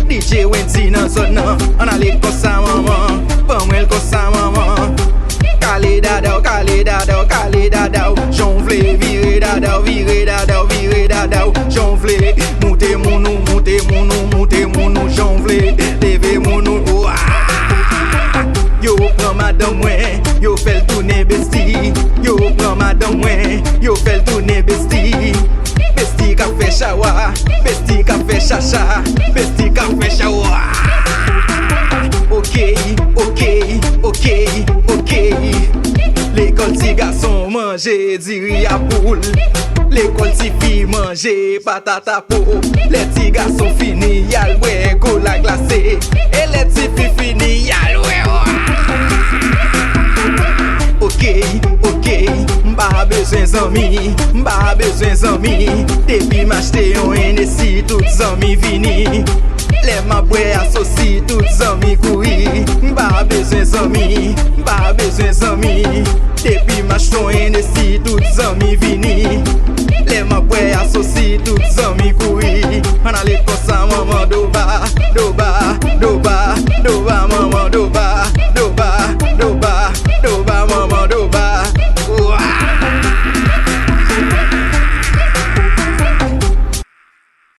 DJ Wendy nan zon nan. An ale kon sa maman, pan mwen kon sa maman. Kale Dadaw, Kale Dadaw, Kale Dadaw. J'on vle vire Dadaw, vire Dadaw, vire Dadaw. J'on vle monte mounou, monte mounou, monte mounou. J'on vle leve mounou. Yo pran madame mwen, yo fel tourner besti. Yo pran madame mwen, yo fel tourner besti. Besti ka fe shawa, besti ka fe chacha, besti ka fe shawa. Ok, ok, ok, ok. L'école ti garçon manger di riz à poule. L'école ti fille manger patata pou. Les ti garçon fini yal wè cola glacé. Et les ti filles fini yal wè. Ok, ok, m'ba besoin zami, m'ba besoin zami. Depuis m'acheter un NSI, tout zami vini. Les ma bwe associe, tout zami kouri. M'ba besoin zami, m'ba besoin zami. Depuis m'acheter un NSI, tout zami vini. Les ma bwe associe, tout zami.